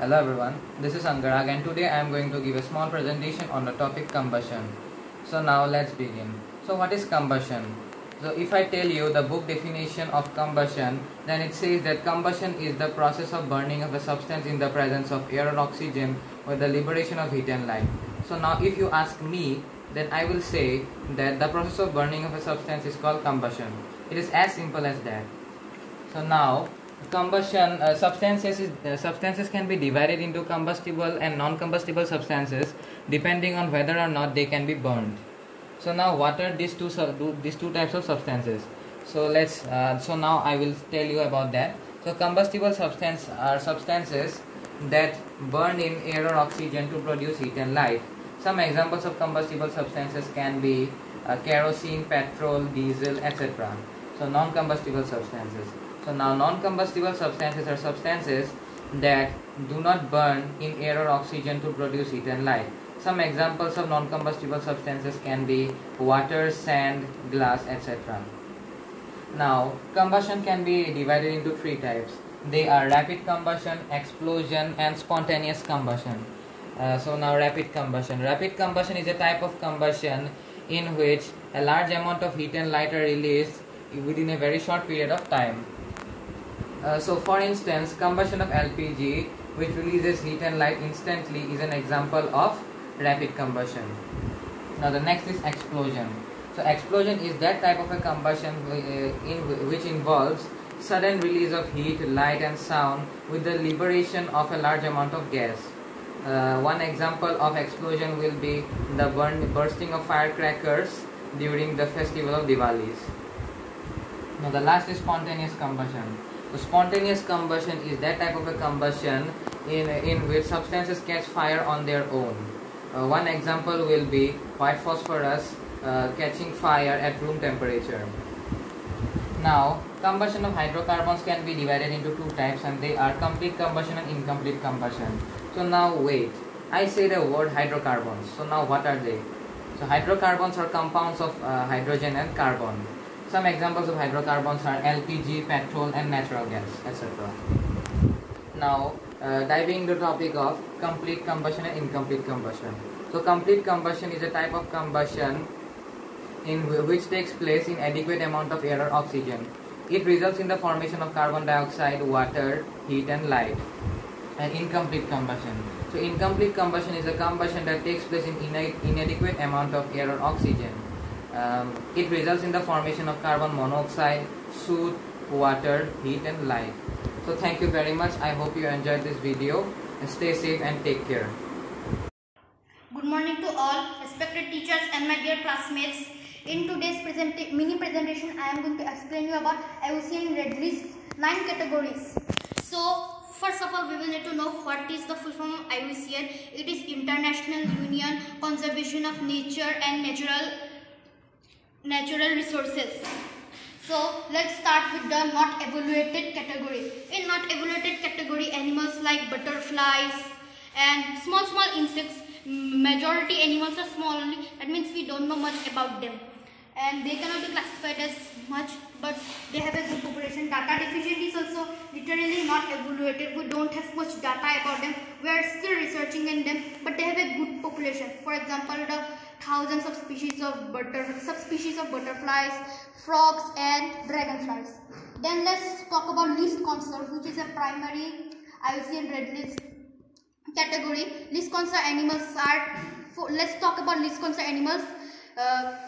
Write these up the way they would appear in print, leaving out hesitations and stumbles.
Hello everyone, this is Angarag and today I am going to give a small presentation on the topic combustion. So now let's begin. So what is combustion? So if I tell you the book definition of combustion, then it says that combustion is the process of burning of a substance in the presence of air or oxygen with the liberation of heat and light. So now if you ask me, then I will say that the process of burning of a substance is called combustion. It is as simple as that. So now combustion substances can be divided into combustible and non-combustible substances depending on whether or not they can be burned. So now what are these two types of substances? So so now I will tell you about that. So combustible substances are substances that burn in air or oxygen to produce heat and light. Some examples of combustible substances can be kerosene, petrol, diesel, etc. So non-combustible substances. So now non-combustible substances are substances that do not burn in air or oxygen to produce heat and light. Some examples of non-combustible substances can be water, sand, glass, etc. Now combustion can be divided into three types. They are rapid combustion, explosion and spontaneous combustion. So now rapid combustion. Rapid combustion is a type of combustion in which a large amount of heat and light are released within a very short period of time. So for instance, combustion of LPG, which releases heat and light instantly, is an example of rapid combustion. Now the next is explosion. So explosion is that type of a combustion which involves sudden release of heat, light and sound with the liberation of a large amount of gas. One example of explosion will be the bursting of firecrackers during the festival of Diwalis. Now the last is spontaneous combustion. So spontaneous combustion is that type of a combustion in which substances catch fire on their own. One example will be white phosphorus catching fire at room temperature. Now combustion of hydrocarbons can be divided into two types, and they are complete combustion and incomplete combustion. So now wait, I say the word hydrocarbons. So now what are they? So hydrocarbons are compounds of hydrogen and carbon. Some examples of hydrocarbons are LPG, petrol and natural gas, etc. Now diving into the topic of complete combustion and incomplete combustion. So complete combustion is a type of combustion in which takes place in adequate amount of air or oxygen. It results in the formation of carbon dioxide, water, heat and light. And incomplete combustion. So incomplete combustion is a combustion that takes place in inadequate amount of air or oxygen. It results in the formation of carbon monoxide, soot, water, heat and light. So thank you very much. I hope you enjoyed this video and stay safe and take care. Good morning to all respected teachers and my dear classmates. In today's mini presentation, I am going to explain you about IUCN Red List 9 categories. So first of all, we will need to know what is the full form of IUCN. It is International Union Conservation of Nature and Natural Resources. So let's start with the not evaluated category. In not evaluated category, animals like butterflies and small insects. Majority animals are small only. That means we don't know much about them, and they cannot be classified as much, but they have a good population. Data deficient is also literally not evaluated. We don't have much data about them. We are still researching in them, but they have a good population. For example, the thousands of subspecies of butterflies, frogs and dragonflies. Then let's talk about least concern, which is a primary IUCN Red List category. Least concern animals are, let's talk about least concern animals.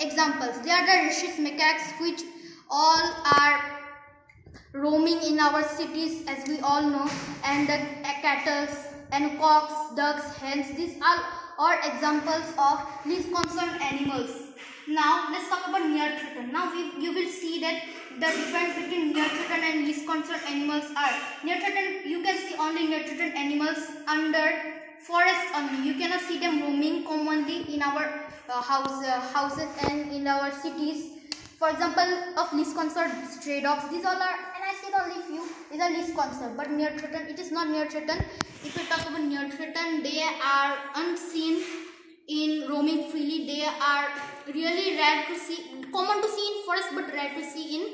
Examples, they are the rhesus macaques, which all are roaming in our cities, as we all know, and the cattle and cocks, ducks, hens. These are all examples of least concerned animals. Now let's talk about near threatened. Now you will see that the difference between near threatened and least concerned animals are: near threatened, you can see only near threatened animals under forest only. You cannot see them roaming commonly in our houses and in our cities. For example, of least concerned, stray dogs. These all are, and I said only few. These are least concerned, but near threatened, it is not near threatened. If we talk about near threatened, they are unseen in roaming freely. They are really rare to see, common to see in forest, but rare to see in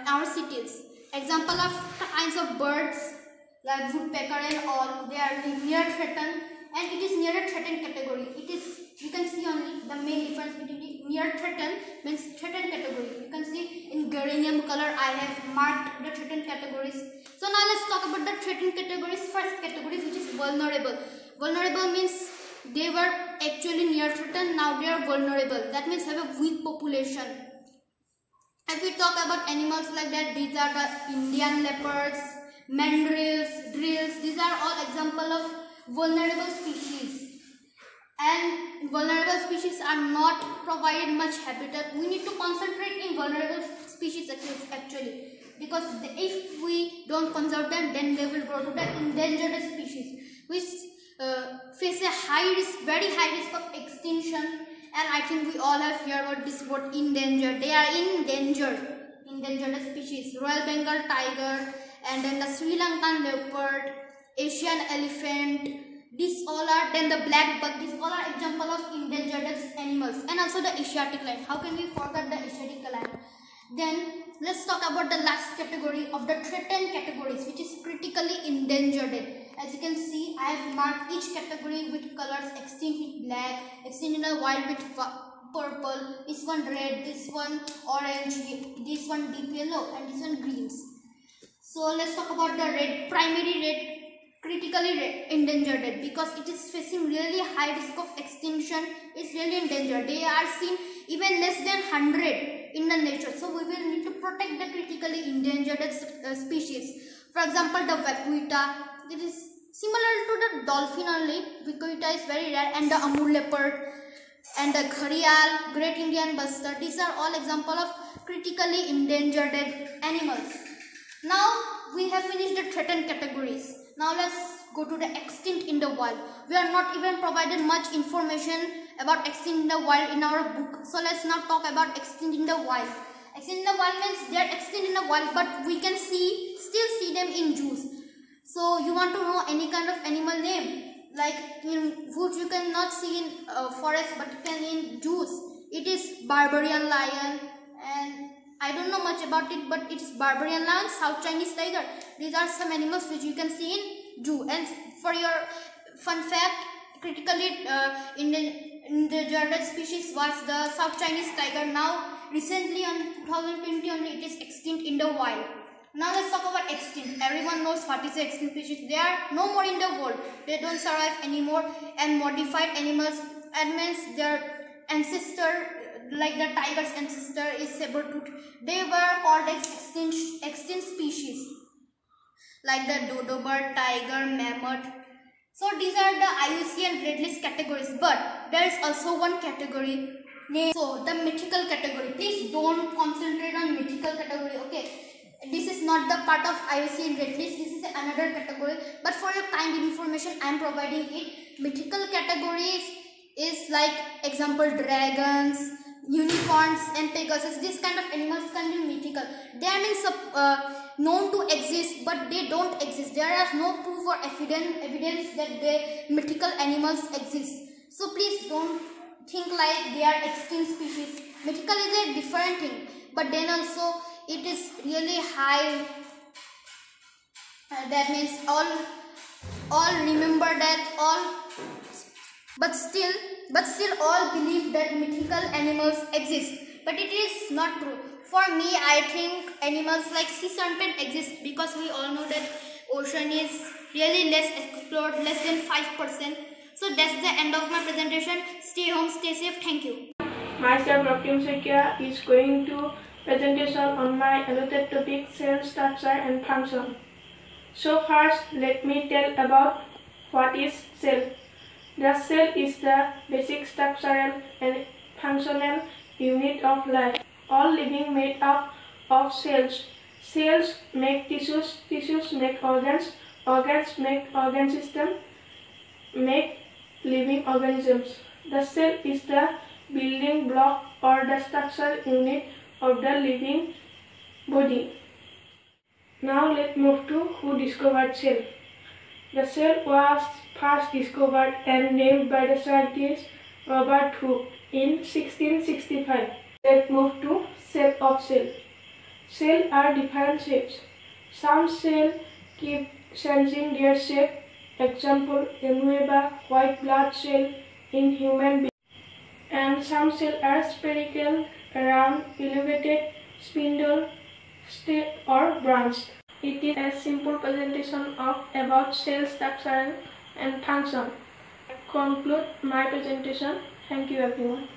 our cities. Example of kinds of birds like woodpecker and all, they are near threatened, and it is near a threatened category. It is, you can see only the main difference between near threatened means threatened category. You can see in geranium color I have marked the threatened categories. So now let's talk about the threatened categories. First category, which is vulnerable. Vulnerable means they were actually near threatened, now they are vulnerable. That means have a weak population. If we talk about animals like that, these are the Indian leopards, mandrills, drills. These are all example of vulnerable species. And vulnerable species are not provided much habitat. We need to concentrate in vulnerable species actually, because if we don't conserve them, then they will grow to the endangered species, which face a high risk, very high risk of extinction. And I think we all have heard about this word endangered. They are endangered species. Royal Bengal tiger, and then the Sri Lankan leopard, Asian elephant. These all are, then the black buck. These all are example of endangered animals. And also the Asiatic lion. How can we forget the Asiatic lion? Then let's talk about the last category of the threatened categories, which is critically endangered. As you can see, I have marked each category with colors: extinct with black, extinct in the wild with purple, this one red, this one orange, this one deep yellow, and this one greens. So let's talk about the red, primary red, critically endangered, because it is facing really high risk of extinction. It's really endangered. They are seen even less than 100 in the nature. So we will need to protect the critically endangered species. For example, the vaquita. It is similar to the dolphin only. Vaquita is very rare, and the Amur leopard, and the gharial, great Indian bustard. These are all example of critically endangered animals. Now we have finished the threatened categories. Now let's go to the extinct in the wild. We are not even provided much information about extinct in the wild in our book. So let's now talk about extinct in the wild. Extinct in the wild means they are extinct in the wild, but we can still see them in zoos. So you want to know any kind of animal name, like in woods you cannot see in forest, but you can in zoos. It is Barbarian lion, and I don't know much about it, but it's Barbarian lion, South Chinese tiger. These are some animals which you can see in zoo. And for your fun fact, critically endangered species was the South Chinese tiger. Now recently on 2020 only it is extinct in the wild. Now let's talk about extinct. Everyone knows what is the extinct species. They are no more in the world. They don't survive anymore. And modified animals, that means their ancestor, like the tiger's ancestor is saber-tooth. They were called extinct species, like the dodo bird, tiger, mammoth. So these are the IUCN red list categories. But there is also one category named, so the mythical category. Please don't concentrate on mythical category, okay? This is not the part of IUCN red list. This is another category. But for your kind information, I am providing it. Mythical categories is like example dragons, unicorns, and pegasus. These kind of animals can be mythical. They are known to exist, but they don't exist. There is no proof or evidence that the mythical animals exist. So please don't think like they are extinct species. Mythical is a different thing, but then also it is really high. That means all remember that all, but still all believe that mythical animals exist, but it is not true. For me, I think animals like sea serpent exist, because we all know that ocean is really less explored, less than 5%. So that's the end of my presentation. Stay home, stay safe. Thank you. Myself, Rakim Sekia, is going to presentation on my allotted topic, cell structure and function. So first, let me tell about what is cell. The cell is the basic structural and functional unit of life. All living made up of cells. Cells make tissues, tissues make organs, organs make organ system, make living organisms. The cell is the building block or the structural unit of the living body. Now let's move to who discovered cell. The cell was first discovered and named by the scientist Robert Hooke in 1665. Let's move to shape of cell. Cells are different shapes. Some cells keep changing their shape. Example, amoeba, white blood cell in human beings. And some cells are spherical, round, elongated, spindle, stiff or branched. It is a simple presentation of about cell structure and function. Conclude my presentation. Thank you everyone.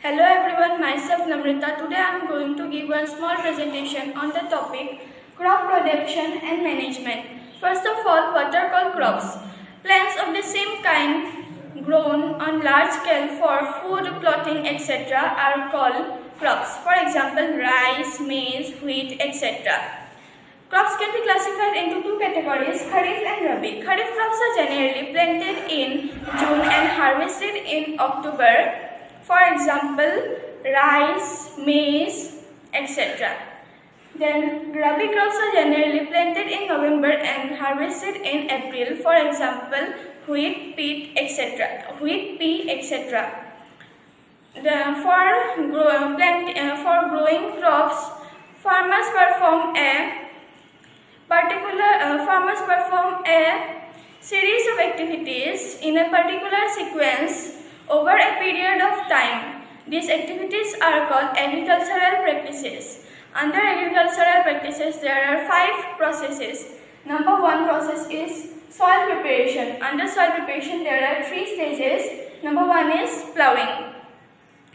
Hello everyone, myself Namrita. Today I am going to give one small presentation on the topic crop production and management. First of all, what are called crops? Plants of the same kind grown on large scale for food, clothing, etc. are called crops. For example, rice, maize, wheat, etc. Crops can be classified into two categories, Kharif and Rabi. Kharif crops are generally planted in June and harvested in October. For example, rice, maize, etc. Then Rabi crops are generally planted in November and harvested in April. For example, wheat, pea, etc. For growing crops, farmers perform a series of activities in a particular sequence over a period of time. These activities are called agricultural practices. Under agricultural practices, there are 5 processes. Number 1 process is soil preparation. Under soil preparation, there are 3 stages. Number 1 is ploughing.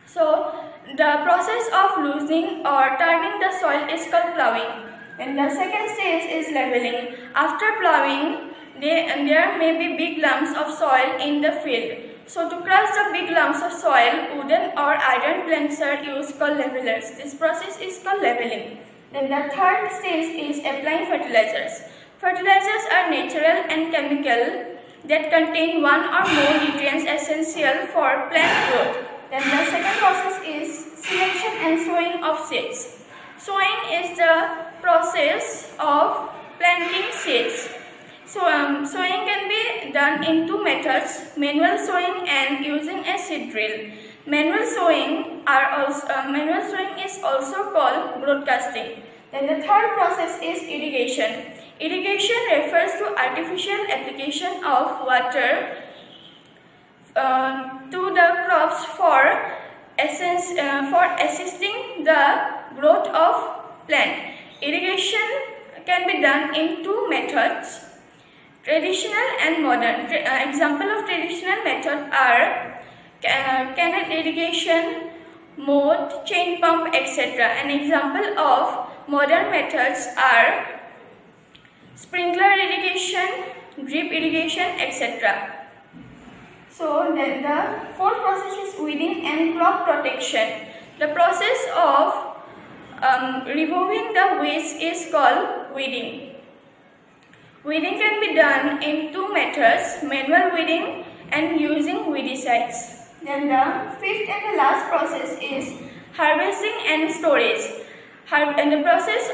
So, the process of loosening or turning the soil is called ploughing. And the second stage is leveling. After ploughing, there may be big lumps of soil in the field. So to crush the big lumps of soil, wooden or iron planks are used called levelers. This process is called leveling. Then the third stage is applying fertilizers. Fertilizers are natural and chemical that contain one or more nutrients essential for plant growth. Then the second process is selection and sowing of seeds. Sowing is the process of planting seeds. Sowing can be done in 2 methods, manual sowing and using a seed drill. Manual sowing is also called broadcasting. Then the third process is irrigation. Irrigation refers to artificial application of water to the crops for assisting the growth of plant. Irrigation can be done in 2 methods, traditional and modern. Example of traditional method are canal irrigation, moat, chain pump, etc. An example of modern methods are sprinkler irrigation, drip irrigation, etc. So then the fourth process is weeding and crop protection. The process of removing the weeds is called weeding. Weeding can be done in 2 methods, manual weeding and using weedicides. Then the fifth and the last process is harvesting and storage. And the process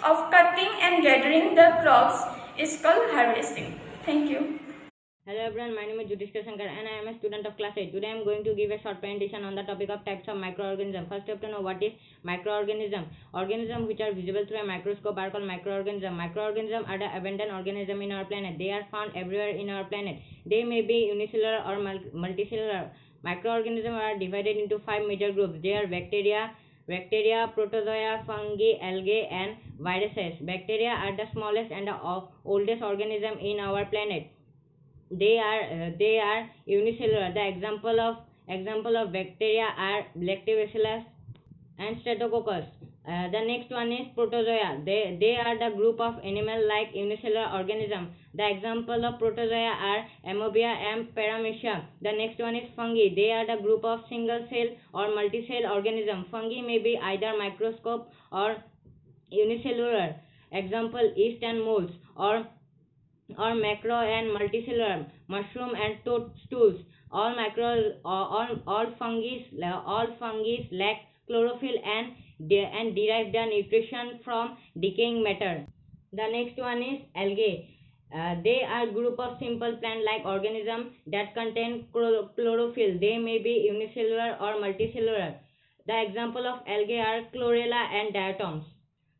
of cutting and gathering the crops is called harvesting. Thank you. Hello everyone, my name is Judhishthir Shankar and I am a student of class 8. Today I am going to give a short presentation on the topic of types of microorganisms. First you have to know what is microorganism. Organisms which are visible through a microscope are called microorganisms. Microorganisms are the abundant organisms in our planet. They are found everywhere in our planet. They may be unicellular or multicellular. Microorganisms are divided into 5 major groups. They are bacteria, protozoa, fungi, algae and viruses. Bacteria are the smallest and the oldest organism in our planet. They are unicellular. The example of bacteria are Lactobacillus and Streptococcus. The next one is protozoa. They are the group of animal-like unicellular organisms. The example of protozoa are Amoeba and Paramecia. The next one is fungi. They are the group of single-cell or multi-cell organisms. Fungi may be either microscopic or unicellular. Example, yeast and molds, or macro and multicellular, mushroom and toadstools. All fungi lack chlorophyll and derive their nutrition from decaying matter. The next one is algae. They are group of simple plant-like organisms that contain chlorophyll. They may be unicellular or multicellular. The example of algae are chlorella and diatoms.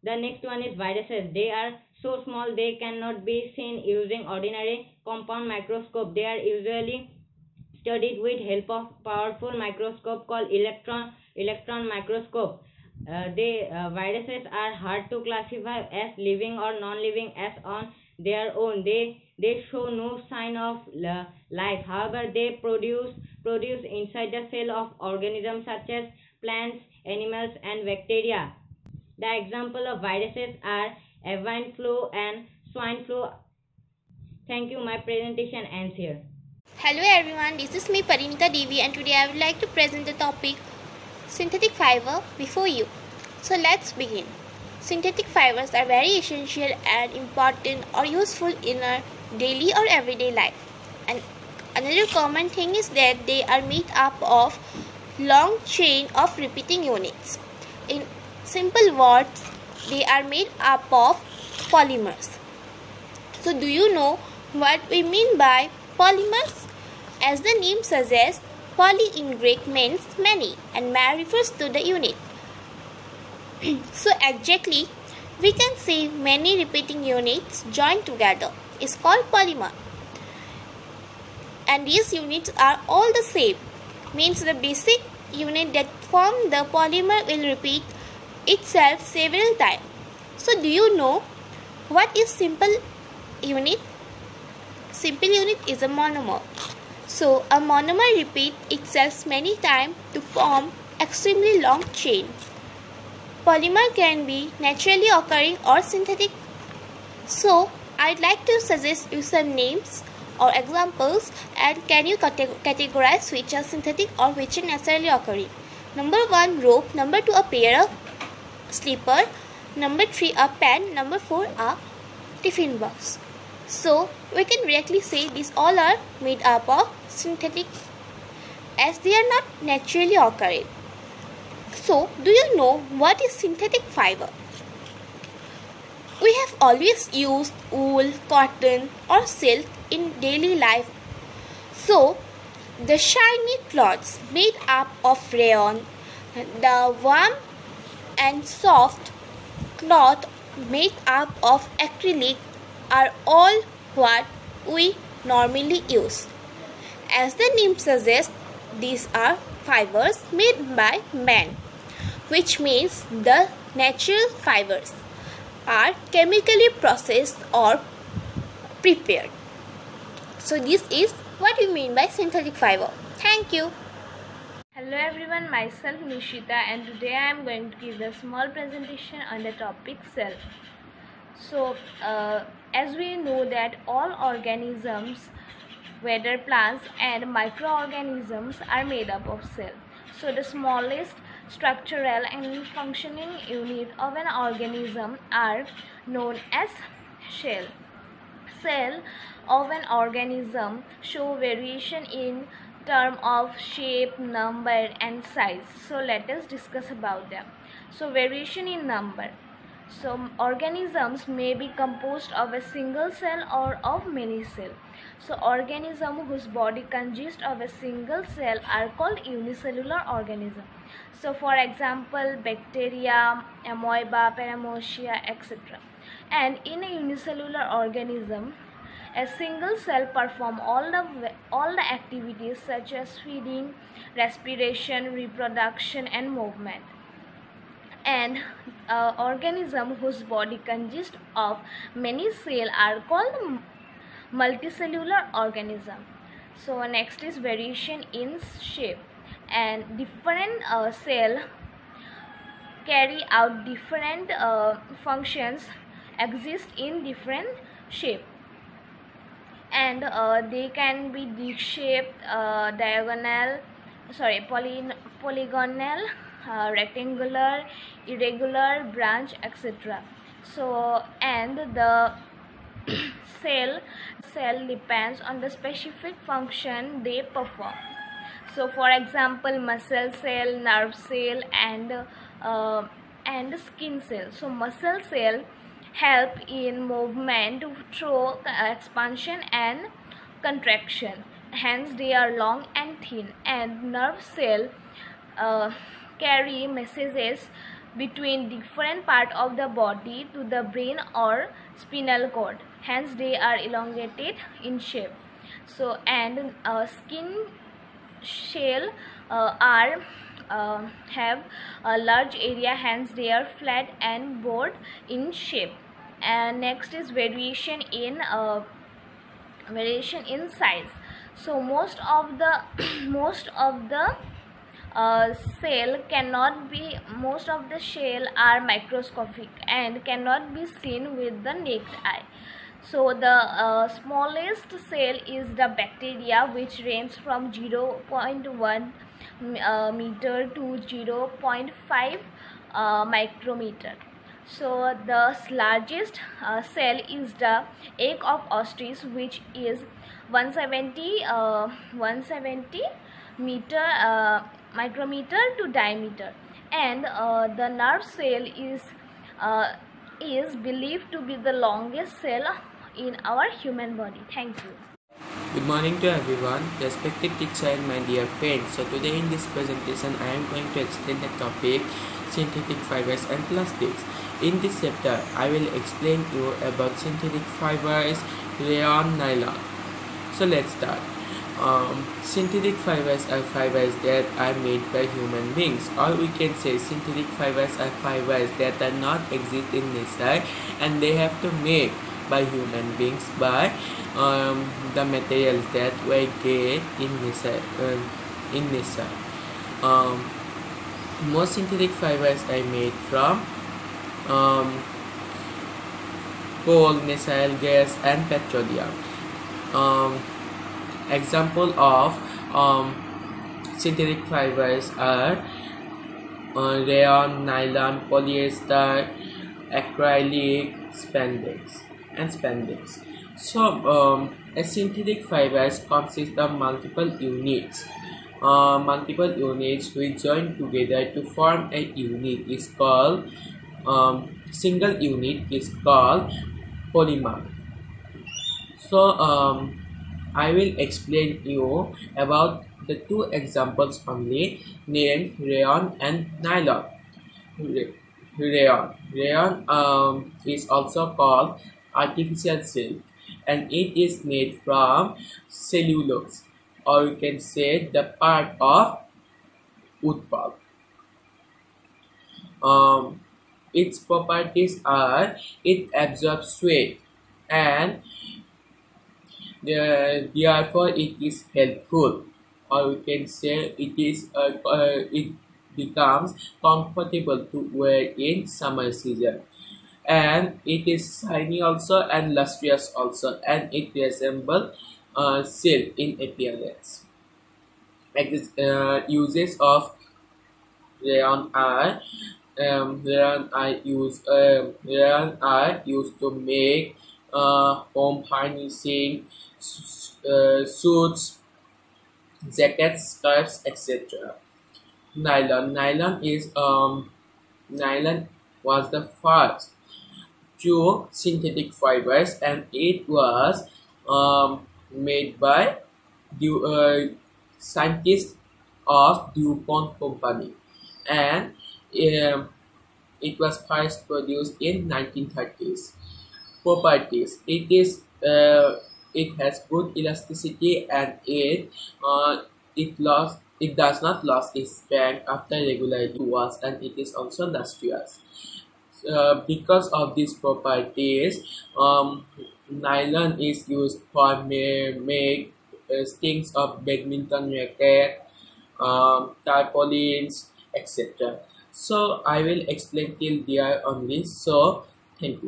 The next one is viruses. They are so small they cannot be seen using ordinary compound microscope. They are usually studied with help of powerful microscope called electron microscope. Viruses are hard to classify as living or non-living as on their own. They show no sign of life. However, they produce inside the cell of organisms such as plants, animals, and bacteria. The example of viruses are avian flu and swine flu. Thank you. My presentation ends here. Hello everyone, this is me Parinita Devi and today I would like to present the topic synthetic fiber before you. So let's begin. Synthetic fibers are very essential and important or useful in our daily or everyday life. And another common thing is that they are made up of long chain of repeating units. In simple words, they are made up of polymers. So do you know what we mean by polymers? As the name suggests, poly in Greek means many and mer refers to the unit. So exactly, we can say many repeating units joined together is called polymer. And these units are all the same, means the basic unit that form the polymer will repeat itself several times. So do you know what is simple unit? Simple unit is a monomer. So a monomer repeats itself many times to form extremely long chain. Polymer can be naturally occurring or synthetic. So I'd like to suggest you some names or examples, and can you categorize which are synthetic or which are naturally occurring. Number 1, rope. Number 2, a pair of slipper. Number 3, a pen. Number 4, a tiffin box. So we can directly say these all are made up of synthetic as they are not naturally occurring. So do you know what is synthetic fiber? We have always used wool, cotton or silk in daily life. So the shiny cloths made up of rayon, the warm and soft cloth made up of acrylic are all what we normally use. As the name suggests, these are fibers made by man, which means the natural fibers are chemically processed or prepared. So this is what we mean by synthetic fiber. Thank you. Hello everyone, myself Nishita, and today I am going to give a small presentation on the topic cell. So as we know that all organisms, whether plants and microorganisms, are made up of cell. So the smallest structural and functioning unit of an organism are known as cell. Cell of an organism show variation in terms of shape, number and size. So let us discuss about them. So variation in number. So organisms may be composed of a single cell or of many cells. So organisms whose body consists of a single cell are called unicellular organisms. So for example, bacteria, amoeba, paramosia, etc. And in a unicellular organism, a single cell performs all the activities such as feeding, respiration, reproduction and movement. And organisms whose body consists of many cells are called multicellular organism. So next is variation in shape, and different cell carry out different functions, exist in different shape, and they can be disc shaped, polygonal, rectangular, irregular, branch, etc. So and the cell depends on the specific function they perform. So for example, muscle cell, nerve cell and skin cell. So muscle cell help in movement through expansion and contraction, hence they are long and thin. And nerve cell carry messages between different part of the body to the brain or spinal cord. Hence, they are elongated in shape. So, and skin shell have a large area, hence they are flat and broad in shape. And next is variation in size. So most of the shell are microscopic and cannot be seen with the naked eye. So the smallest cell is the bacteria, which range from 0.1 meter to 0.5 micrometer. So the largest cell is the egg of ostrich, which is 170 micrometer to diameter, and the nerve cell is believed to be the longest cell in our human body. Thank you. Good morning to everyone, respected teacher and my dear friends. So today in this presentation I am going to explain the topic synthetic fibers and plastics. In this chapter I will explain you about synthetic fibers, rayon, nylon. So let's start. Synthetic fibers are fibers that are made by human beings, or we can say synthetic fibers are fibers that do not exist in nature and they have to make by human beings by the materials that we get in nature. Most synthetic fibers are made from coal, natural gas, and petroleum. Example of synthetic fibers are rayon, nylon, polyester, acrylic, spandex. So a synthetic fibers consist of multiple units which join together to form a unit is called single unit is called polymer. So I will explain you about the two examples only, named rayon and nylon. Rayon is also called artificial silk, and it is made from cellulose, or you can say the part of wood pulp. Its properties are it absorbs sweat and therefore it is helpful, or we can say it becomes comfortable to wear in summer season, and it is shiny also and lustrous also, and it resembles silk in appearance. Uses of rayon are used to make home furnishing, suits, jackets, scarves, etc. Nylon was the first two synthetic fibers, and it was made by scientists of DuPont company, and it was first produced in 1930s. Properties: it has good elasticity, and it does not lose its strength after regularly washed, and it is also lustrous. Because of these properties, nylon is used for make strings of badminton racket, tarpaulins, etc. So I will explain till there only. So thank you.